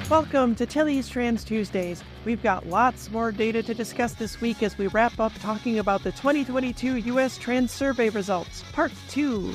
Welcome to Tilly's Trans Tuesdays. We've got lots more data to discuss this week as we wrap up talking about the 2022 U.S. Trans Survey results, Part 2.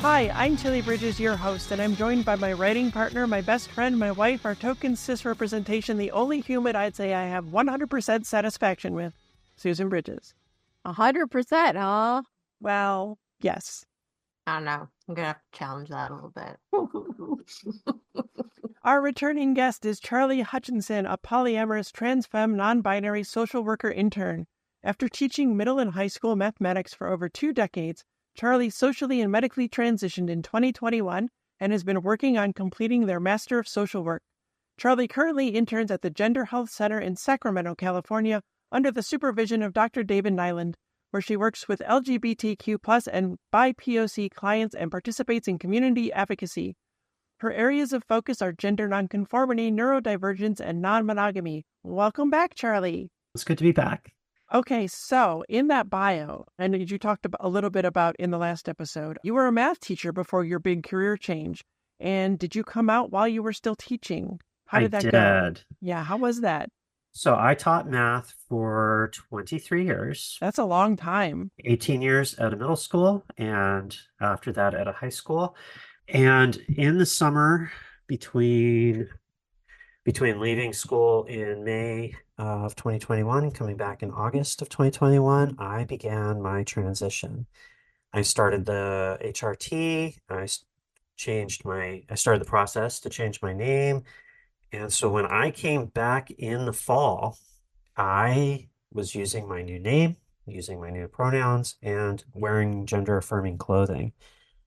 Hi, I'm Tilly Bridges, your host, and I'm joined by my writing partner, my best friend, my wife, our token cis representation, the only human I'd say I have 100% satisfaction with, Susan Bridges. 100%, huh? Well, yes. I don't know. I'm going to have to challenge that a little bit. Our returning guest is Charlie Hutchinson, a polyamorous trans femme non-binary social worker intern. After teaching middle and high school mathematics for over 2 decades, Charlie socially and medically transitioned in 2021 and has been working on completing their Master of Social Work. Charlie currently interns at the Gender Health Center in Sacramento, California, under the supervision of Dr. David Nyland, where she works with LGBTQ+ and BIPOC clients and participates in community advocacy. Her areas of focus are gender nonconformity, neurodivergence, and non-monogamy. Welcome back, Charlie. It's good to be back. Okay, so in that bio, and as you talked a little bit about in the last episode, you were a math teacher before your big career change. And did you come out while you were still teaching? How did that go? Yeah, how was that? So I taught math for 23 years. That's a long time. 18 years at a middle school, and after that at a high school. And in the summer between leaving school in May of 2021, coming back in August of 2021, I began my transition. I started the HRT. I started the process to change my name. And so when I came back in the fall, I was using my new name, using my new pronouns, and wearing gender-affirming clothing.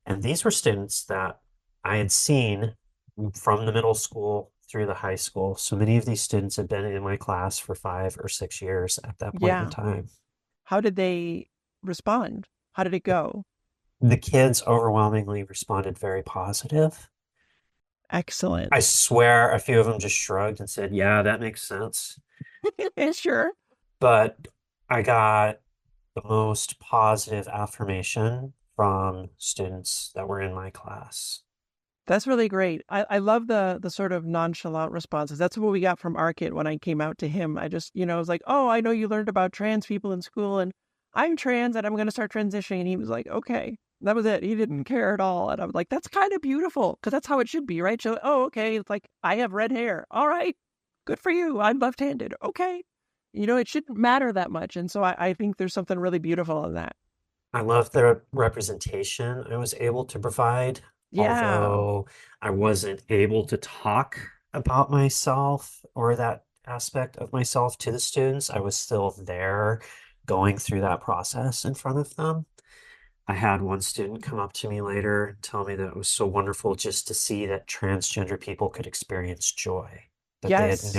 And these were students that I had seen from the middle school through the high school. So many of these students had been in my class for 5 or 6 years at that point in time. How did they respond? How did it go? The kids overwhelmingly responded very positive. Excellent. I swear a few of them just shrugged and said, yeah, that makes sense. Sure. But I got the most positive affirmation from students that were in my class. That's really great. I love the sort of nonchalant responses. That's what we got from our kid when I came out to him. I just, was like, oh, I know you learned about trans people in school and I'm trans and I'm going to start transitioning. And he was like, okay, that was it. He didn't care at all. And I was like, that's kind of beautiful because that's how it should be, right? So, oh, okay. It's like, I have red hair. All right. Good for you. I'm left-handed. Okay. It shouldn't matter that much. And so I think there's something really beautiful in that. I love the representation I was able to provide. Yeah. Although I wasn't able to talk about myself or that aspect of myself to the students, I was still there going through that process in front of them. I had one student come up to me later and tell me that it was so wonderful just to see that transgender people could experience joy. That yes. they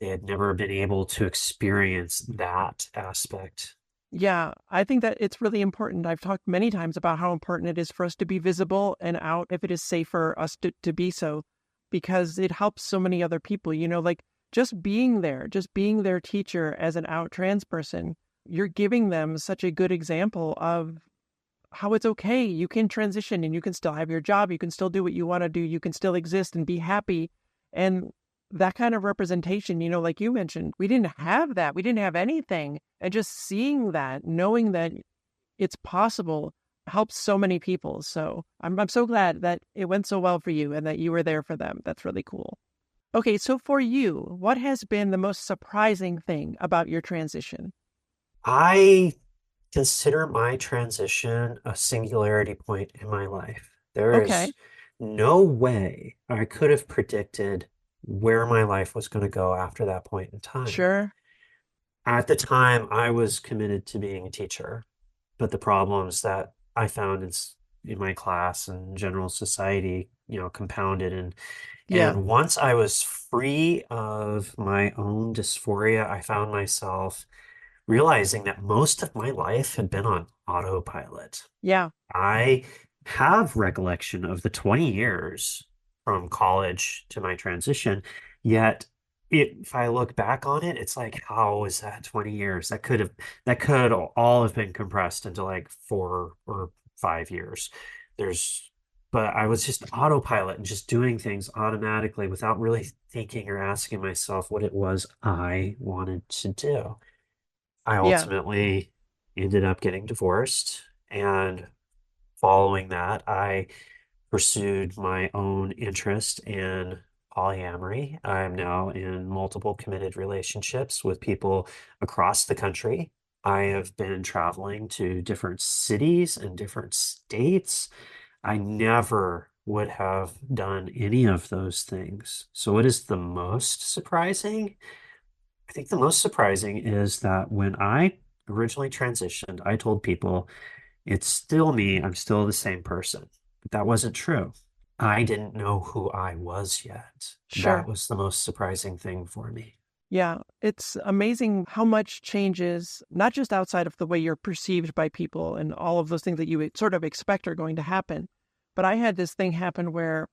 had never been able to experience that aspect. Yeah, I think that it's really important. I've talked many times about how important it is for us to be visible and out if it is safe for us to be so, because it helps so many other people, like just being their teacher as an out trans person, you're giving them such a good example of how it's okay. You can transition and you can still have your job. You can still do what you want to do. You can still exist and be happy. And that kind of representation, like you mentioned, we didn't have that. We didn't have anything. And just seeing that, knowing that it's possible helps so many people. So I'm so glad that it went so well for you and that you were there for them. That's really cool. Okay, so for you, what has been the most surprising thing about your transition? I consider my transition a singularity point in my life. There Okay. is no way I could have predicted where my life was going to go after that point in time. Sure. At the time, I was committed to being a teacher, but the problems that I found in my class and general society, compounded. And Yeah. once I was free of my own dysphoria, I found myself realizing that most of my life had been on autopilot. Yeah. I have recollection of the 20 years from college to my transition, yet if I look back on it, it's like, how was that 20 years? That could all have been compressed into like 4 or 5 years. There's but I was just autopilot and just doing things automatically without really thinking or asking myself what it was I wanted to do. I Yeah. ultimately ended up getting divorced, and following that, I pursued my own interest in polyamory. I'm now in multiple committed relationships with people across the country. I have been traveling to different cities and different states. I never would have done any of those things. So, what is the most surprising? I think the most surprising is that when I originally transitioned, I told people it's still me, I'm still the same person. But that wasn't true. I didn't know who I was yet. That Sure. was the most surprising thing for me. Yeah. It's amazing how much changes, not just outside of the way you're perceived by people and all of those things that you sort of expect are going to happen. But I had this thing happen where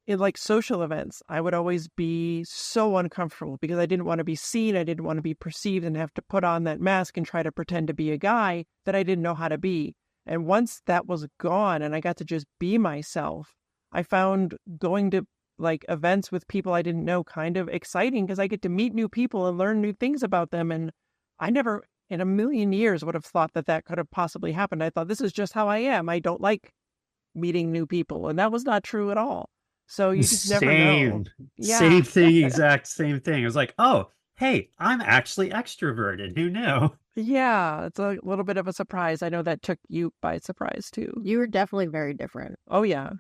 in like social events, I would always be so uncomfortable because I didn't want to be seen. I didn't want to be perceived and have to put on that mask and try to pretend to be a guy that I didn't know how to be. And once that was gone and I got to just be myself, I found going to like events with people I didn't know kind of exciting because I get to meet new people and learn new things about them. And I never in a million years would have thought that that could have possibly happened. I thought this is just how I am. I don't like meeting new people. And that was not true at all. So you just never know. Same, Yeah. same thing, exact same thing. It was like, oh, hey, I'm actually extroverted. Who knew? Yeah. It's a little bit of a surprise. I know that took you by surprise too. You were definitely very different. Oh, yeah.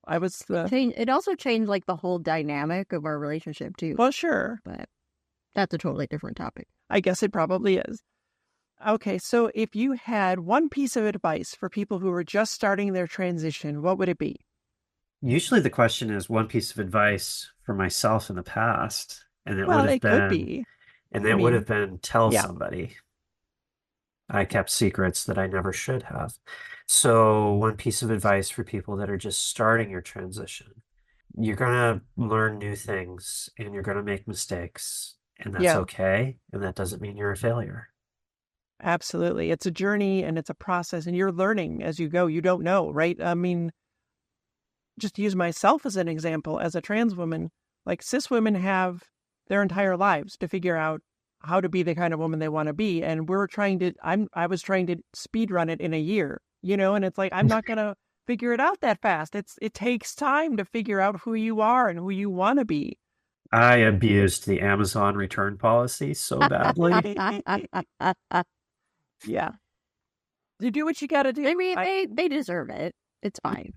I was It also changed like the whole dynamic of our relationship too. well, sure. But that's a totally different topic. I guess it probably is. Okay. So if you had one piece of advice for people who were just starting their transition, what would it be? Usually the question is one piece of advice for myself in the past, and it would Well, have it could been, be. and I it would mean, have been tell yeah. somebody. I kept secrets that I never should have. So, one piece of advice for people that are just starting your transition: you're going to learn new things and you're going to make mistakes, and that's Yeah. okay. And that doesn't mean you're a failure. Absolutely. It's a journey and it's a process, and you're learning as you go. You don't know, right? I mean, just to use myself as an example, as a trans woman, like cis women have their entire lives to figure out how to be the kind of woman they want to be. And I was trying to speed run it in a year, and it's like, I'm not going to figure it out that fast. It takes time to figure out who you are and who you want to be. I abused the Amazon return policy so badly. Yeah. You do what you got to do. I mean, they deserve it. It's fine.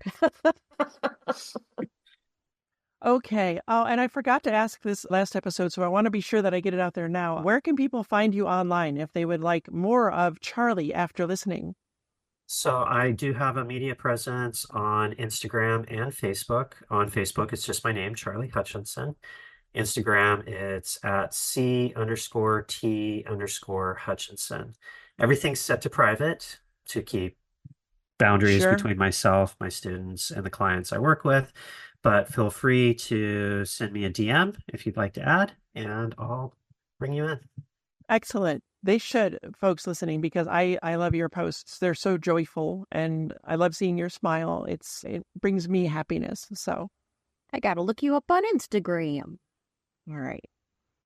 Okay. Oh, and I forgot to ask this last episode, so I want to be sure that I get it out there now. Where can people find you online if they would like more of Charlie after listening? So I do have a media presence on Instagram and Facebook. On Facebook, it's just my name, Charlie Hutchinson. Instagram, it's at C_T_Hutchinson. Everything's set to private to keep boundaries Sure. between myself, my students, and the clients I work with. But feel free to send me a DM if you'd like to add, and I'll bring you in. Excellent. They should, folks listening, because I love your posts. They're so joyful, and I love seeing your smile. It brings me happiness. So, I gotta look you up on Instagram. all right.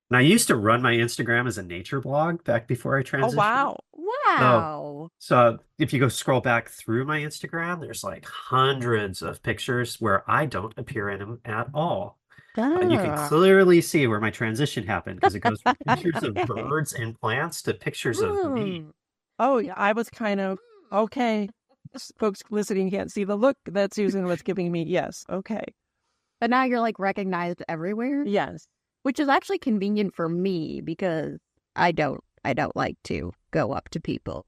And I used to run my Instagram as a nature blog back before I Oh, transitioned. wow. Wow. So if you go scroll back through my Instagram, there's like hundreds of pictures where I don't appear in them at all. You can clearly see where my transition happened because it goes from pictures of birds and plants to pictures of me. Oh, yeah. I was kind of, okay. Folks listening can't see the look that Susan was giving me. Yes. Okay. But now you're like recognized everywhere, Yes. which is actually convenient for me because I don't like to go up to people.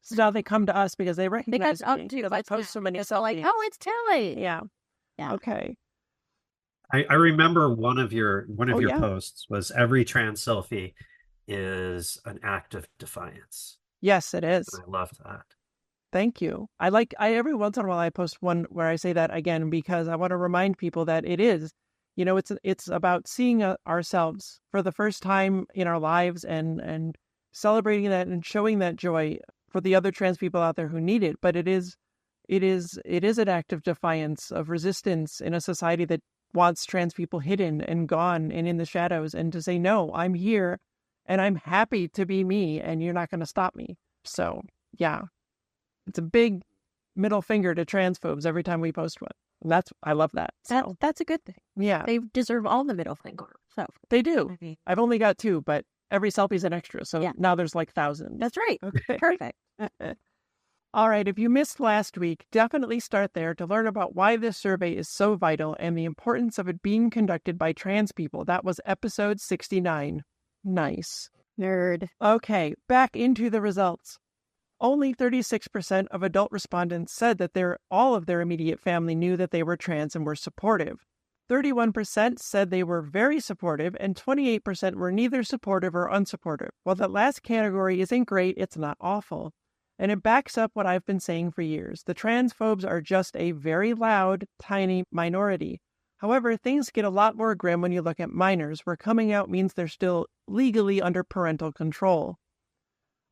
So now they come to us because they recognize Because me because I post so many selfies. Like, oh, it's Tilly. Yeah. Yeah. Okay. I remember one of your yeah. posts was every trans selfie is an act of defiance. Yes, it is. And I loved that. Thank you. I every once in a while I post one where I say that again because I want to remind people that it is, it's about seeing ourselves for the first time in our lives and celebrating that and showing that joy for the other trans people out there who need it. But it is an act of defiance, of resistance in a society that wants trans people hidden and gone and in the shadows, and to say, no, I'm here and I'm happy to be me and you're not going to stop me. So yeah, it's a big middle finger to transphobes every time we post one. I love that. So That's a good thing. yeah, They deserve all the middle finger. So they do. I mean, I've only got 2, but every selfie's an extra. So Yeah. now there's like thousands. that's right. Okay. Perfect. All right. If you missed last week, definitely start there to learn about why this survey is so vital and the importance of it being conducted by trans people. That was episode 69. Nice. Nerd. Okay. Back into the results. Only 36% of adult respondents said that all of their immediate family knew that they were trans and were supportive. 31% said they were very supportive, and 28% were neither supportive or unsupportive. While that last category isn't great, it's not awful. And it backs up what I've been saying for years. The transphobes are just a very loud, tiny minority. However, things get a lot more grim when you look at minors, where coming out means they're still legally under parental control.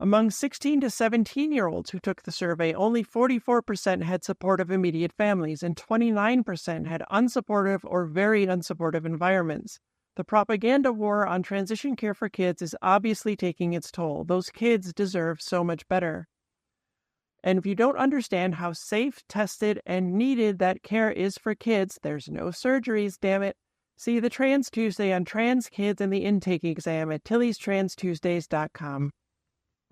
Among 16 to 17-year-olds who took the survey, only 44% had supportive immediate families, and 29% had unsupportive or very unsupportive environments. The propaganda war on transition care for kids is obviously taking its toll. Those kids deserve so much better. And if you don't understand how safe, tested, and needed that care is for kids, there's no surgeries, damn it. See the Trans Tuesday on trans kids and the intake exam at tillystranstuesdays.com.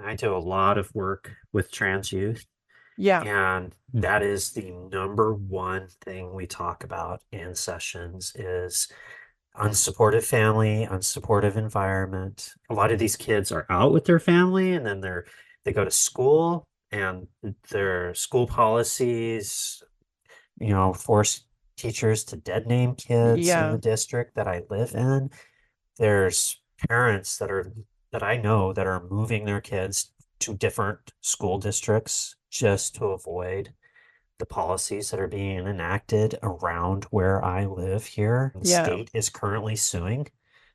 I do a lot of work with trans youth, Yeah. and that is the number one thing we talk about in sessions is unsupportive family, unsupportive environment. A lot of these kids are out with their family, and then they go to school, and their school policies, force teachers to dead name kids in the district that I live in. There's parents that I know that are moving their kids to different school districts just to avoid the policies that are being enacted around where I live here. The state is currently suing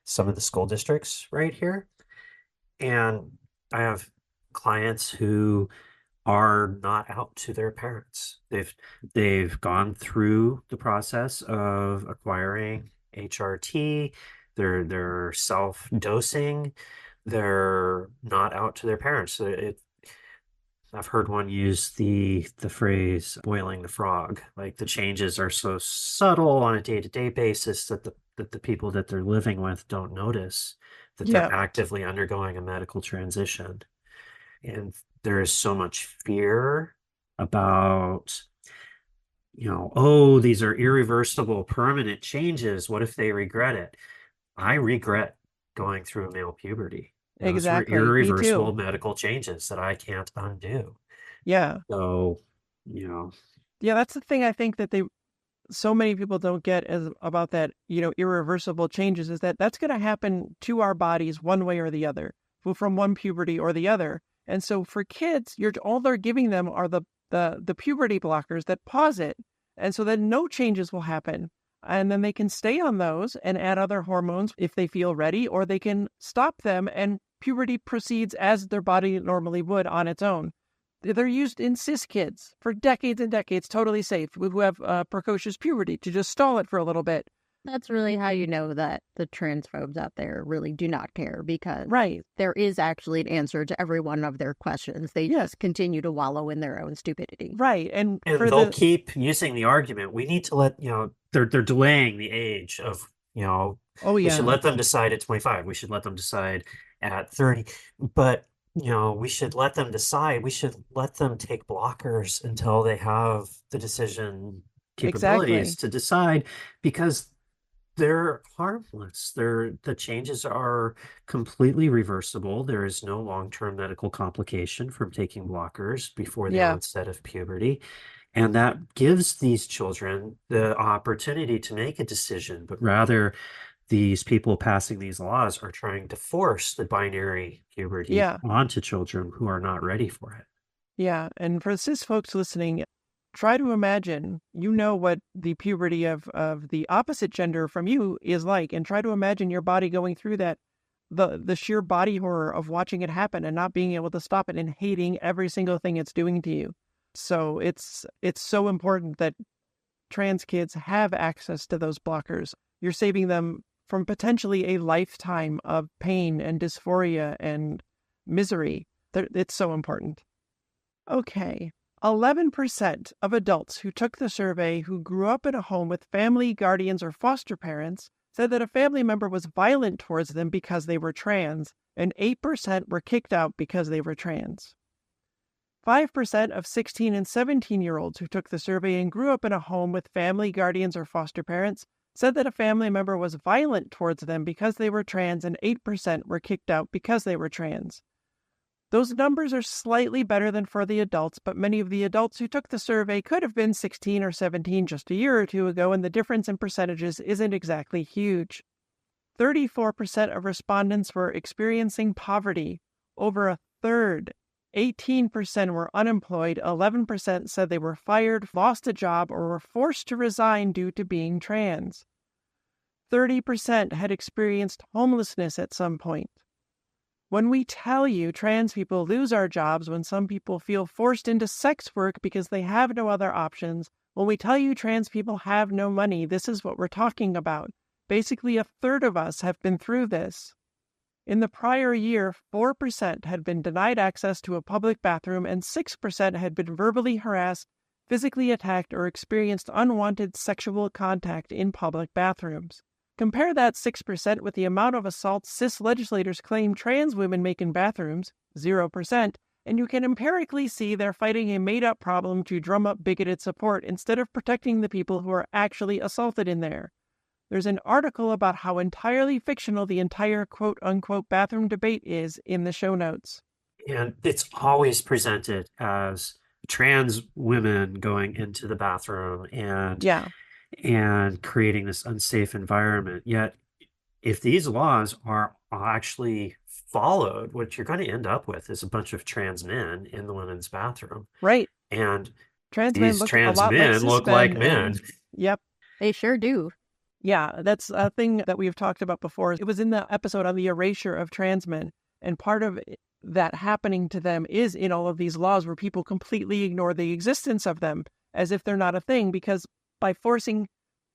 some of the school districts right here. And I have clients who are not out to their parents. They've gone through the process of acquiring HRT. They're self-dosing. They're not out to their parents. I've heard one use the phrase boiling the frog. Like the changes are so subtle on a day-to-day basis that the people that they're living with don't notice that they're actively undergoing a medical transition. And there is so much fear about, these are irreversible, permanent changes. What if they regret it? I regret going through male puberty. Exactly. Those were irreversible medical changes that I can't undo. Yeah. So, Yeah, that's the thing I think that so many people don't get about that, irreversible changes is that's going to happen to our bodies one way or the other, from one puberty or the other. And so for kids, all they're giving them are the puberty blockers that pause it. And so then no changes will happen. And then they can stay on those and add other hormones if they feel ready, or they can stop them and puberty proceeds as their body normally would on its own. They're used in cis kids for decades and decades, totally safe, who have precocious puberty, to just stall it for a little bit. That's really how you know that the transphobes out there really do not care, because there is actually an answer to every one of their questions. They just continue to wallow in their own stupidity. Right. And they'll keep using the argument. We need to let, they're delaying the age of, we should let them decide at 25. We should let them decide at 30. But we should let them decide. We should let them take blockers until they have the decision capabilities to decide, because they're harmless. The changes are completely reversible. There is no long-term medical complication from taking blockers before the onset of puberty. And that gives these children the opportunity to make a decision, but rather these people passing these laws are trying to force the binary puberty onto children who are not ready for it. Yeah. And for cis folks listening, try to imagine, what the puberty of the opposite gender from you is like, and try to imagine your body going through that, the sheer body horror of watching it happen and not being able to stop it and hating every single thing it's doing to you. So it's so important that trans kids have access to those blockers. You're saving them from potentially a lifetime of pain and dysphoria and misery. It's so important. Okay. 11% of adults who took the survey who grew up in a home with family, guardians, or foster parents said that a family member was violent towards them because they were trans, and 8% were kicked out because they were trans. 5% of 16 and 17-year-olds who took the survey and grew up in a home with family, guardians, or foster parents said that a family member was violent towards them because they were trans, and 8% were kicked out because they were trans. Those numbers are slightly better than for the adults, but many of the adults who took the survey could have been 16 or 17 just a year or two ago, and the difference in percentages isn't exactly huge. 34% of respondents were experiencing poverty, over a third. 18% were unemployed, 11% said they were fired, lost a job, or were forced to resign due to being trans. 30% had experienced homelessness at some point. When we tell you trans people lose our jobs, when some people feel forced into sex work because they have no other options, when we tell you trans people have no money, this is what we're talking about. Basically, a third of us have been through this. In the prior year, 4% had been denied access to a public bathroom, and 6% had been verbally harassed, physically attacked, or experienced unwanted sexual contact in public bathrooms. Compare that 6% with the amount of assaults cis legislators claim trans women make in bathrooms, 0%, and you can empirically see they're fighting a made-up problem to drum up bigoted support instead of protecting the people who are actually assaulted in there. There's an article about how entirely fictional the entire quote-unquote bathroom debate is in the show notes. And it's always presented as trans women going into the bathroom and creating this unsafe environment. Yet, if these laws are actually followed, what you're going to end up with is a bunch of trans men in the women's bathroom. Right. And trans these trans men look like men. Yep. They sure do. Yeah, that's a thing that we've talked about before. It was in the episode on the erasure of trans men. And part of that happening to them is in all of these laws where people completely ignore the existence of them as if they're not a thing, because by forcing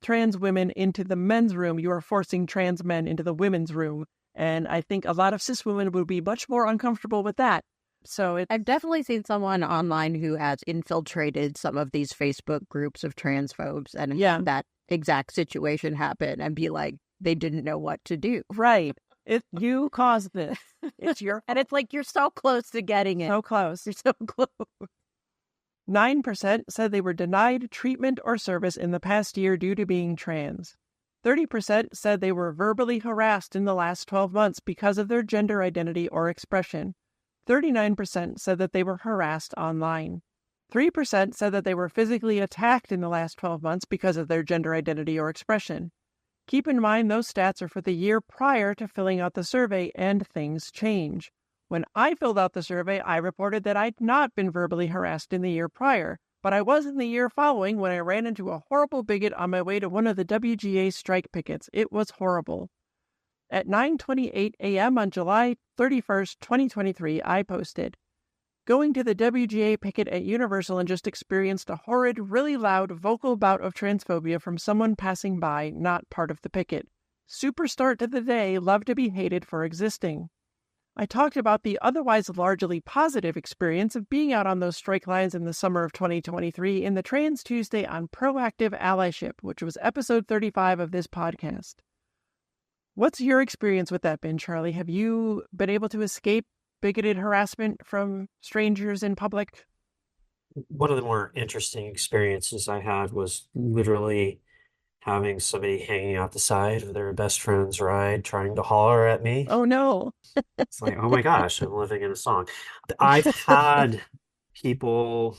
trans women into the men's room, you are forcing trans men into the women's room. And I think a lot of cis women would be much more uncomfortable with that. So I've definitely seen someone online who has infiltrated some of these Facebook groups of transphobes and that exact situation happen and be like, they didn't know what to do. Right. You caused this. It's your and it's like, you're so close to getting it. So close. You're so close. 9% said they were denied treatment or service in the past year due to being trans. 30% said they were verbally harassed in the last 12 months because of their gender identity or expression. 39% said that they were harassed online. 3% said that they were physically attacked in the last 12 months because of their gender identity or expression. Keep in mind those stats are for the year prior to filling out the survey, and things change. When I filled out the survey, I reported that I'd not been verbally harassed in the year prior, but I was in the year following when I ran into a horrible bigot on my way to one of the WGA strike pickets. It was horrible. At 9:28 a.m. on July 31st, 2023, I posted, "Going to the WGA picket at Universal and just experienced a horrid, really loud, vocal bout of transphobia from someone passing by, not part of the picket. Super start to the day, love to be hated for existing." I talked about the otherwise largely positive experience of being out on those strike lines in the summer of 2023 in the Trans Tuesday on Proactive Allyship, which was episode 35 of this podcast. What's your experience with that been, Charlie? Have you been able to escape bigoted harassment from strangers in public? One of the more interesting experiences I had was literally having somebody hanging out the side of their best friend's ride trying to holler at me. Oh, no. It's like, oh my gosh, I'm living in a song. I've had people,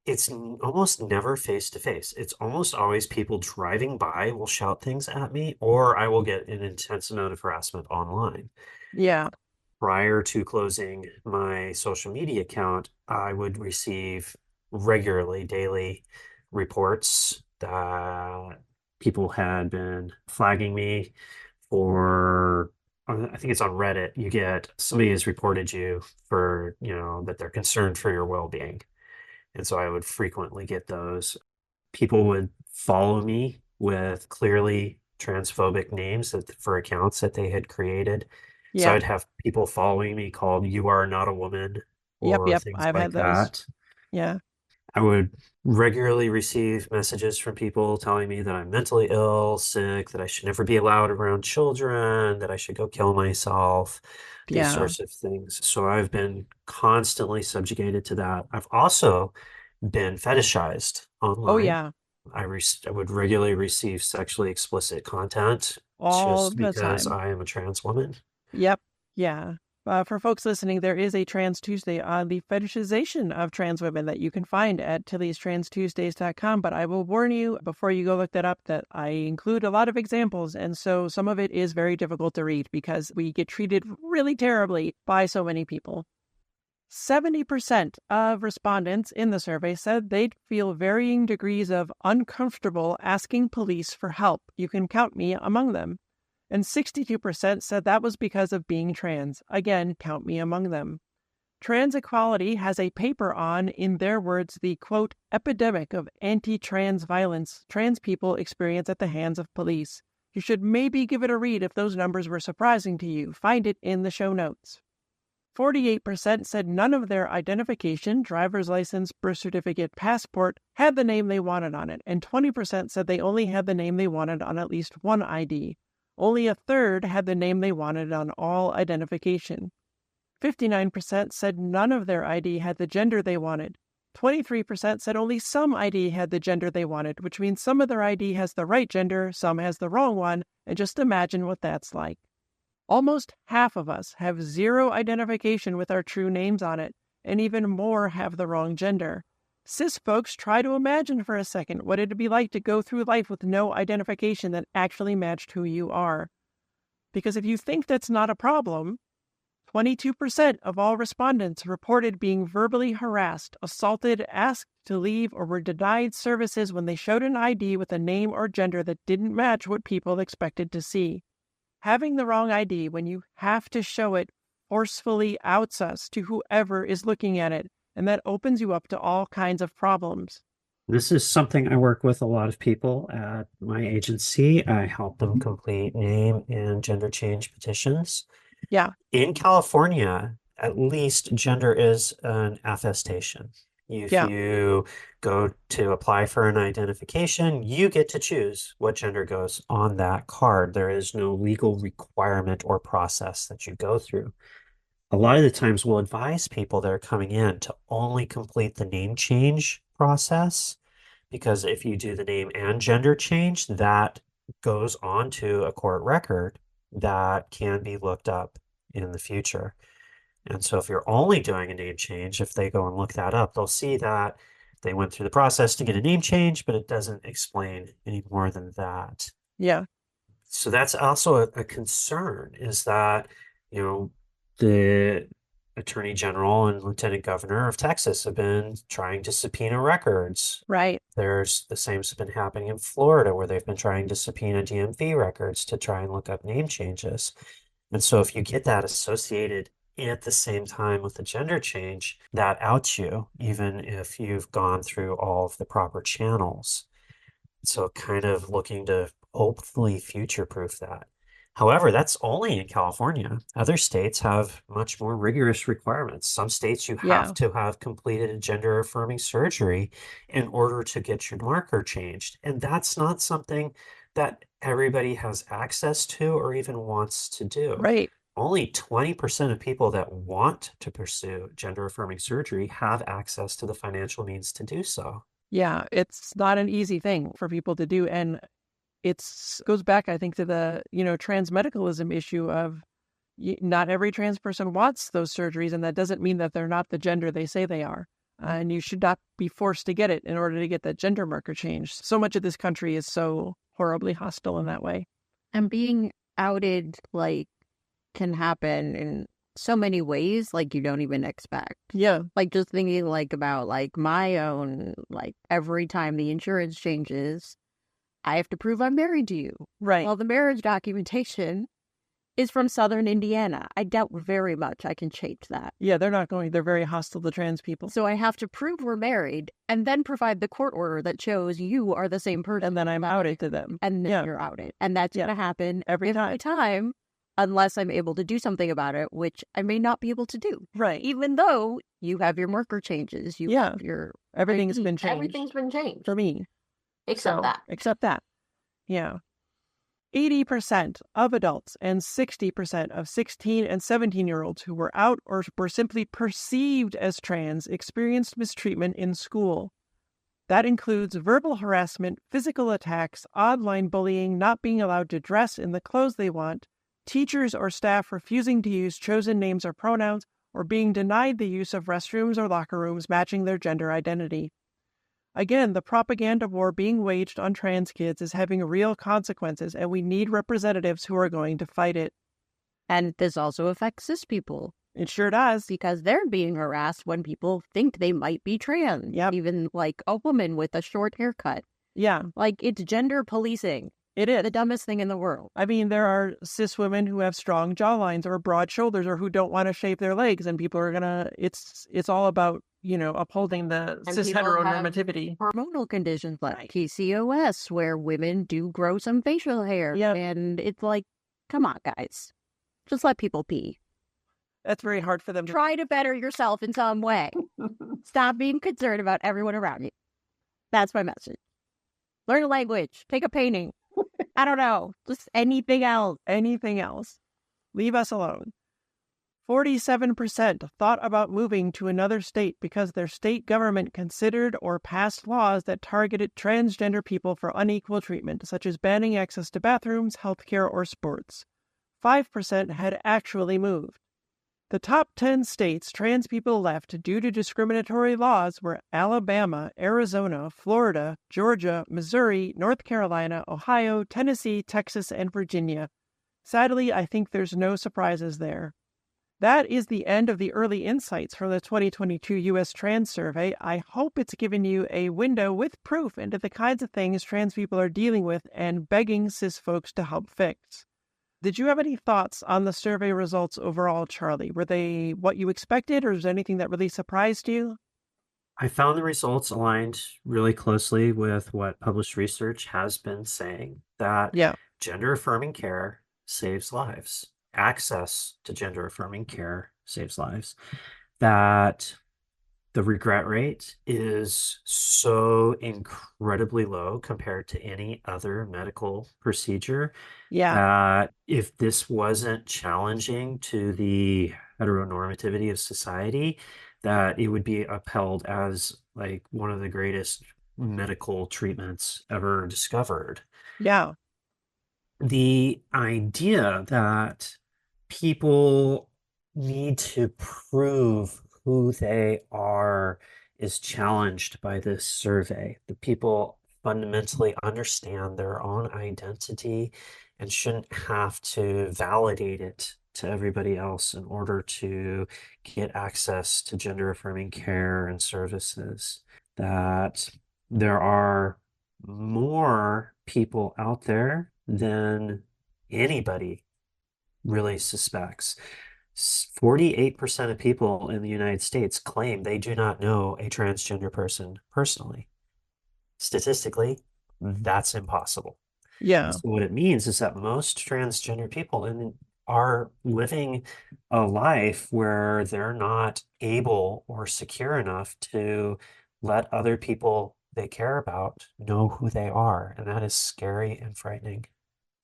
it's almost never face to face. It's almost always people driving by will shout things at me, or I will get an intense amount of harassment online. Yeah. Prior to closing my social media account, I would receive regularly daily reports that people had been flagging me for, I think it's on Reddit. You get somebody has reported you for, that they're concerned for your well-being. And so I would frequently get those. People would follow me with clearly transphobic names for accounts that they had created. So Yeah. I'd have people following me called "You Are Not a Woman" Yep. or things I've like had those. that. Yeah. I would regularly receive messages from people telling me that I'm mentally ill, sick, that I should never be allowed around children, that I should go kill myself, these Yeah. sorts of things. So I've been constantly subjugated to that. I've also been fetishized online. Oh, yeah. I would regularly receive sexually explicit content All just the because time. I am a trans woman. Yep. Yeah. For folks listening, there is a Trans Tuesday on the fetishization of trans women that you can find at TillysTransTuesdays.com. But I will warn you before you go look that up that I include a lot of examples. And so some of it is very difficult to read because we get treated really terribly by so many people. 70% of respondents in the survey said they'd feel varying degrees of uncomfortable asking police for help. You can count me among them. And 62% said that was because of being trans. Again, count me among them. Trans Equality has a paper on, in their words, the, quote, epidemic of anti-trans violence trans people experience at the hands of police. You should maybe give it a read if those numbers were surprising to you. Find it in the show notes. 48% said none of their identification, driver's license, birth certificate, passport, had the name they wanted on it, and 20% said they only had the name they wanted on at least one ID. Only a third had the name they wanted on all identification. 59% said none of their ID had the gender they wanted. 23% said only some ID had the gender they wanted, which means some of their ID has the right gender, some has the wrong one, and just imagine what that's like. Almost half of us have zero identification with our true names on it, and even more have the wrong gender. Cis folks, try to imagine for a second what it'd be like to go through life with no identification that actually matched who you are. Because if you think that's not a problem, 22% of all respondents reported being verbally harassed, assaulted, asked to leave, or were denied services when they showed an ID with a name or gender that didn't match what people expected to see. Having the wrong ID when you have to show it forcefully outs us to whoever is looking at it, and that opens you up to all kinds of problems. This is something I work with a lot of people at my agency. I help them complete name and gender change petitions. Yeah. In California, at least gender is an attestation. If you go to apply for an identification, you get to choose what gender goes on that card. There is no legal requirement or process that you go through. A lot of the times we'll advise people that are coming in to only complete the name change process, because if you do the name and gender change, that goes onto a court record that can be looked up in the future. And so if you're only doing a name change, if they go and look that up, they'll see that they went through the process to get a name change, but it doesn't explain any more than that. Yeah. So that's also a concern, is that, the Attorney General and Lieutenant Governor of Texas have been trying to subpoena records. Right. There's the same's been happening in Florida, where they've been trying to subpoena DMV records to try and look up name changes. And so if you get that associated at the same time with the gender change, that outs you, even if you've gone through all of the proper channels. So kind of looking to hopefully future-proof that. However, that's only in California. Other states have much more rigorous requirements. Some states you have to have completed a gender-affirming surgery in order to get your marker changed. And that's not something that everybody has access to or even wants to do. Right. only 20% of people that want to pursue gender affirming surgery have access to the financial means to do so. Yeah, it's not an easy thing for people to do. And it's goes back, I think, to the, transmedicalism issue of not every trans person wants those surgeries. And that doesn't mean that they're not the gender they say they are. And you should not be forced to get it in order to get that gender marker changed. So much of this country is so horribly hostile in that way. And being outed, like, can happen in so many ways, like, you don't even expect. Yeah. Like, just thinking, like, about, like, my own, like, every time the insurance changes, I have to prove I'm married to you. Right. Well, the marriage documentation is from Southern Indiana. I doubt very much I can change that. Yeah, they're very hostile to trans people. So I have to prove we're married and then provide the court order that shows you are the same person. And then I'm outed to them. And then you're outed. And that's going to happen every time, unless I'm able to do something about it, which I may not be able to do. Right. Even though you have your marker changes. You have your... Everything's been changed. Everything's been changed. For me. Except that. Except that. Yeah. 80% of adults and 60% of 16 and 17-year-olds who were out or were simply perceived as trans experienced mistreatment in school. That includes verbal harassment, physical attacks, online bullying, not being allowed to dress in the clothes they want, teachers or staff refusing to use chosen names or pronouns, or being denied the use of restrooms or locker rooms matching their gender identity. Again, the propaganda war being waged on trans kids is having real consequences, and we need representatives who are going to fight it. And this also affects cis people. It sure does. Because they're being harassed when people think they might be trans. Yep. Even like a woman with a short haircut. Yeah. Like, it's gender policing. It is. The dumbest thing in the world. I mean, there are cis women who have strong jawlines or broad shoulders or who don't want to shave their legs, and people are gonna, it's all about, upholding the cis heteronormativity. Hormonal conditions like PCOS, where women do grow some facial hair. Yeah. And it's like, come on, guys. Just let people pee. That's very hard for them to... Try to better yourself in some way. Stop being concerned about everyone around you. That's my message. Learn a language. Take a painting. I don't know. Just anything else. Anything else. Leave us alone. 47% thought about moving to another state because their state government considered or passed laws that targeted transgender people for unequal treatment, such as banning access to bathrooms, healthcare, or sports. 5% had actually moved. The top 10 states trans people left due to discriminatory laws were Alabama, Arizona, Florida, Georgia, Missouri, North Carolina, Ohio, Tennessee, Texas, and Virginia. Sadly, I think there's no surprises there. That is the end of the early insights from the 2022 U.S. Trans Survey. I hope it's given you a window with proof into the kinds of things trans people are dealing with and begging cis folks to help fix. Did you have any thoughts on the survey results overall, Charlie? Were they what you expected, or is there anything that really surprised you? I found the results aligned really closely with what published research has been saying, that gender affirming care saves lives. Access to gender affirming care saves lives. That the regret rate is so incredibly low compared to any other medical procedure. That if this wasn't challenging to the heteronormativity of society, that it would be upheld as like one of the greatest medical treatments ever discovered. Yeah. The idea that people need to prove who they are is challenged by this survey. The people fundamentally understand their own identity and shouldn't have to validate it to everybody else in order to get access to gender affirming care and services. That there are more people out there than anybody really suspects. 48% of people in the United States claim they do not know a transgender person personally. Statistically, that's impossible. Yeah. So what it means is that most transgender people are living a life where they're not able or secure enough to let other people they care about know who they are. And that is scary and frightening.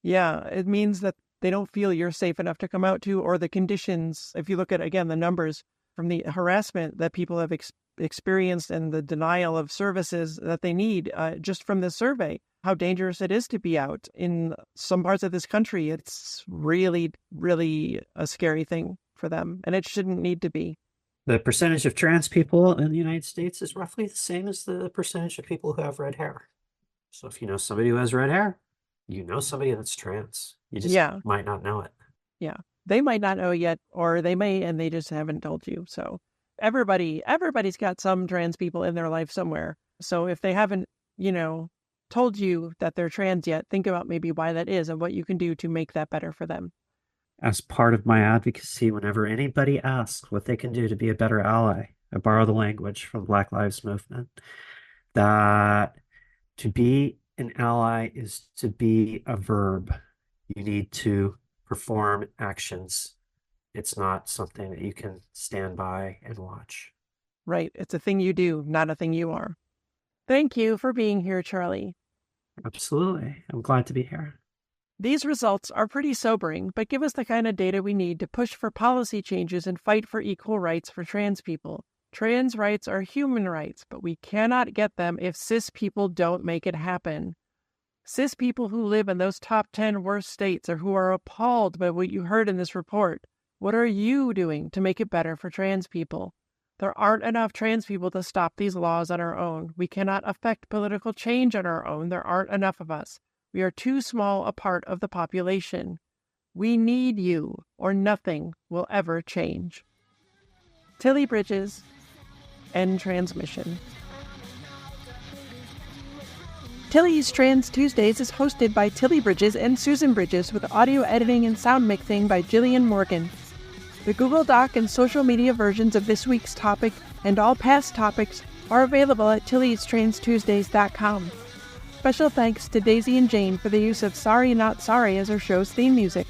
Yeah, it means that they don't feel you're safe enough to come out to, or the conditions. If you look at, again, the numbers from the harassment that people have experienced and the denial of services that they need, just from this survey, how dangerous it is to be out in some parts of this country. It's really, really a scary thing for them, and it shouldn't need to be. The percentage of trans people in the United States is roughly the same as the percentage of people who have red hair. So if you know somebody who has red hair, you know somebody that's trans. You just might not know it. Yeah. They might not know yet, or they may, and they just haven't told you. So everybody's got some trans people in their life somewhere. So if they haven't, told you that they're trans yet, think about maybe why that is and what you can do to make that better for them. As part of my advocacy, whenever anybody asks what they can do to be a better ally, I borrow the language from the Black Lives Movement, that to be an ally is to be a verb. You need to perform actions. It's not something that you can stand by and watch. Right. It's a thing you do, not a thing you are. Thank you for being here, Charlie. Absolutely. I'm glad to be here. These results are pretty sobering, but give us the kind of data we need to push for policy changes and fight for equal rights for trans people. Trans rights are human rights, but we cannot get them if cis people don't make it happen. Cis people who live in those top 10 worst states or who are appalled by what you heard in this report, what are you doing to make it better for trans people? There aren't enough trans people to stop these laws on our own. We cannot affect political change on our own. There aren't enough of us. We are too small a part of the population. We need you, or nothing will ever change. Tilly Bridges, end transmission. Tilly's Trans Tuesdays is hosted by Tilly Bridges and Susan Bridges, with audio editing and sound mixing by Jillian Morgan. The Google Doc and social media versions of this week's topic and all past topics are available at TillysTransTuesdays.com. Special thanks to Daisy and Jane for the use of Sorry Not Sorry as our show's theme music.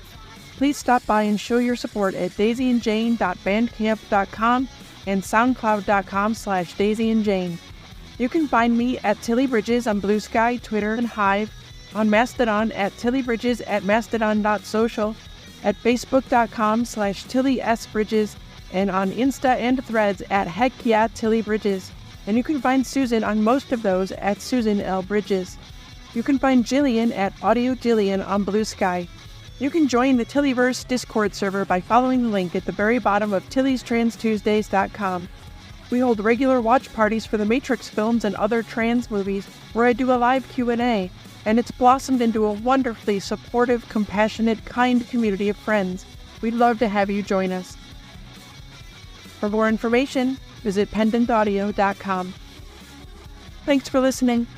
Please stop by and show your support at daisyandjane.bandcamp.com and soundcloud.com/daisyandjane. You can find me at Tilly Bridges on Blue Sky, Twitter, and Hive, on Mastodon at TillyBridges at mastodon.social, at facebook.com/TillySBridges, and on Insta and Threads at Heck Yeah Tilly Bridges. And you can find Susan on most of those at Susan L. Bridges. You can find Jillian at Audio Jillian on Blue Sky. You can join the Tillyverse Discord server by following the link at the very bottom of TillysTransTuesdays.com. We hold regular watch parties for the Matrix films and other trans movies, where I do a live Q&A, and it's blossomed into a wonderfully supportive, compassionate, kind community of friends. We'd love to have you join us. For more information, visit pendantaudio.com. Thanks for listening.